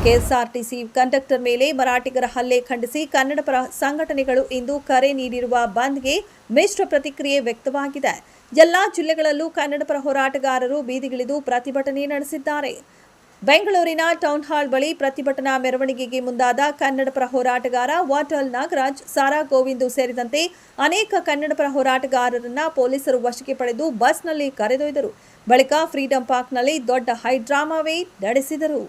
KSRTC conductor ಮೇಲೆ ಮರಾಠಿಗರ ಹಲ್ಲೆ ಖಂಡಿಸಿ ಕನ್ನಡಪರ ಸಂಘಟನೆಗಳು ಇಂದು ಕರೆ ನೀಡಿರುವ ಬಂದ್ಗೆ ಮಿಶ್ರ ಪ್ರತಿಕ್ರಿಯೆ ವ್ಯಕ್ತವಾಗಿದೆ. ಎಲ್ಲಾ ಜಿಲ್ಲೆಗಳಲ್ಲೂ ಕನ್ನಡಪರ ಹೋರಾಟಗಾರರು ಬೀದಿಗಿಳಿದು ಪ್ರತಿಭಟನೆ ನಡೆಸಿದ್ದಾರೆ. ಬೆಂಗಳೂರಿನ ಟೌನ್ ಹಾಲ್ ಬಳಿ ಪ್ರತಿಭಟನಾ ಮೆರವಣಿಗೆಗೆ ಮುಂದಾದ ಕನ್ನಡಪರ ಹೋರಾಟಗಾರ ವಾಟಾಳ್ ನಾಗರಾಜ್, ಸಾರಾ ಗೋವಿಂದು ಸೇರಿದಂತೆ ಅನೇಕ ಕನ್ನಡಪರ ಹೋರಾಟಗಾರರನ್ನ ಪೊಲೀಸರು ವಶಕ್ಕೆ ಪಡೆದು ಬಸ್ನಲ್ಲಿ ಕರೆದೊಯ್ದರು. ಬಳಿಕ ಫ್ರೀಡಂ ಪಾರ್ಕ್ನಲ್ಲಿ ದೊಡ್ಡ ಹೈಡ್ರಾಮಾವೇ ನಡೆಸಿದರು.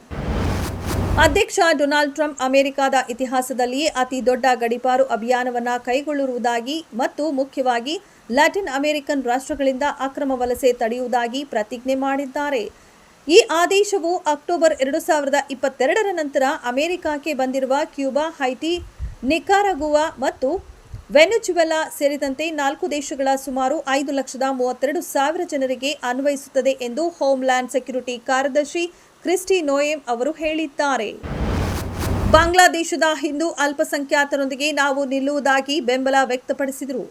ಅಧ್ಯಕ್ಷ ಡೊನಾಲ್ಡ್ ಟ್ರಂಪ್ ಅಮೆರಿಕದ ಇತಿಹಾಸದಲ್ಲಿಯೇ ಅತಿ ದೊಡ್ಡ ಗಡೀಪಾರು ಅಭಿಯಾನವನ್ನು ಕೈಗೊಳ್ಳುವುದಾಗಿ ಮತ್ತು ಮುಖ್ಯವಾಗಿ ಲ್ಯಾಟಿನ್ ಅಮೆರಿಕನ್ ರಾಷ್ಟ್ರಗಳಿಂದ ಅಕ್ರಮ ವಲಸೆ ತಡೆಯುವುದಾಗಿ ಪ್ರತಿಜ್ಞೆ ಮಾಡಿದ್ದಾರೆ. ಈ ಆದೇಶವು ಅಕ್ಟೋಬರ್ 2022ರ ನಂತರ ಅಮೆರಿಕಕ್ಕೆ ಬಂದಿರುವ ಕ್ಯೂಬಾ, ಹೈಟಿ, ನಿಕಾರಾಗುವಾ ಮತ್ತು ವೆನೆಜುವೆಲಾ ಸೇರಿದಂತೆ 4 ದೇಶಗಳ ಸುಮಾರು 5,32,000 ಜನರಿಗೆ ಅನ್ವಯಿಸುತ್ತದೆ ಎಂದು ಹೋಮ್ಲ್ಯಾಂಡ್ ಸೆಕ್ಯುರಿಟಿ ಕಾರ್ಯದರ್ಶಿ ಕ್ರಿಸ್ಟಿ ನೋಯೆಮ್ ಅವರು ಹೇಳಿದ್ದಾರೆ. ಬಾಂಗ್ಲಾದೇಶದ ಹಿಂದೂ ಅಲ್ಪಸಂಖ್ಯಾತರೊಂದಿಗೆ ನಾವು ನಿಲ್ಲುವುದಾಗಿ ಬೆಂಬಲ ವ್ಯಕ್ತಪಡಿಸಿದರು.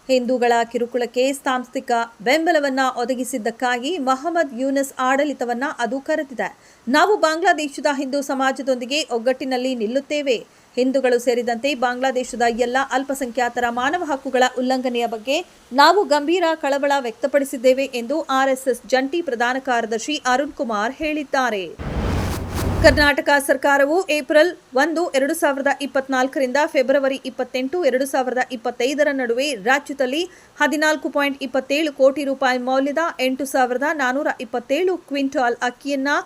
ಹಿಂದೂಗಳ ಕಿರುಕುಳಕ್ಕೆ ಸಾಂಸ್ಥಿಕ ಬೆಂಬಲವನ್ನು ಒದಗಿಸಿದ್ದಕ್ಕಾಗಿ ಮೊಹಮ್ಮದ್ ಯೂನಸ್ ಆಡಳಿತವನ್ನು ಅದು ಕರೆದಿದೆ. ನಾವು ಬಾಂಗ್ಲಾದೇಶದ ಹಿಂದೂ ಸಮಾಜದೊಂದಿಗೆ ಒಗ್ಗಟ್ಟಿನಲ್ಲಿ ನಿಲ್ಲುತ್ತೇವೆ. ಹಿಂದೂಗಳು ಸೇರಿದಂತೆ ಬಾಂಗ್ಲಾದೇಶದ ಎಲ್ಲ ಅಲ್ಪಸಂಖ್ಯಾತರ ಮಾನವ ಹಕ್ಕುಗಳ ಉಲ್ಲಂಘನೆಯ ಬಗ್ಗೆ ನಾವು ಗಂಭೀರ ಕಳವಳ ವ್ಯಕ್ತಪಡಿಸಿದ್ದೇವೆ ಎಂದು ಆರ್ಎಸ್ಎಸ್ ಜಂಟಿ ಪ್ರಧಾನ ಕಾರ್ಯದರ್ಶಿ ಅರುಣ್ ಕುಮಾರ್ ಹೇಳಿದ್ದಾರೆ. ಕರ್ನಾಟಕ ಸರ್ಕಾರವು ಏಪ್ರಿಲ್ 1, 2024ರಿಂದ ಫೆಬ್ರವರಿ 28, 2025ರ ನಡುವೆ ರಾಜ್ಯದಲ್ಲಿ 14.27 ಕೋಟಿ ರೂಪಾಯಿ ಮೌಲ್ಯದ 8,427 ಕ್ವಿಂಟಾಲ್ ಅಕ್ಕಿಯನ್ನು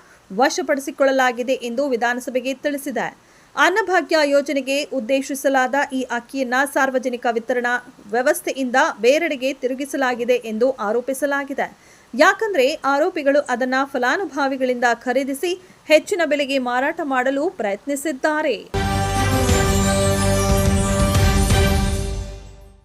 ವಶಪಡಿಸಿಕೊಳ್ಳಲಾಗಿದೆ ಎಂದು ವಿಧಾನಸಭೆಗೆ ತಿಳಿಸಿದೆ. ಅನ್ನಭಾಗ್ಯ ಯೋಜನೆಗೆ ಉದ್ದೇಶಿಸಲಾದ ಈ ಅಕ್ಕಿಯನ್ನು ಸಾರ್ವಜನಿಕ ವಿತರಣಾ ವ್ಯವಸ್ಥೆಯಿಂದ ಬೇರೆಡೆಗೆ ತಿರುಗಿಸಲಾಗಿದೆ ಎಂದು ಆರೋಪಿಸಲಾಗಿದೆ. ಯಾಕಂದ್ರೆ ಆರೋಪಿಗಳು ಅದನ್ನು ಫಲಾನುಭವಿಗಳಿಂದ ಖರೀದಿಸಿ ಹೆಚ್ಚಿನ ಬೆಲೆಗೆ ಮಾರಾಟ ಮಾಡಲು ಪ್ರಯತ್ನಿಸಿದ್ದಾರೆ.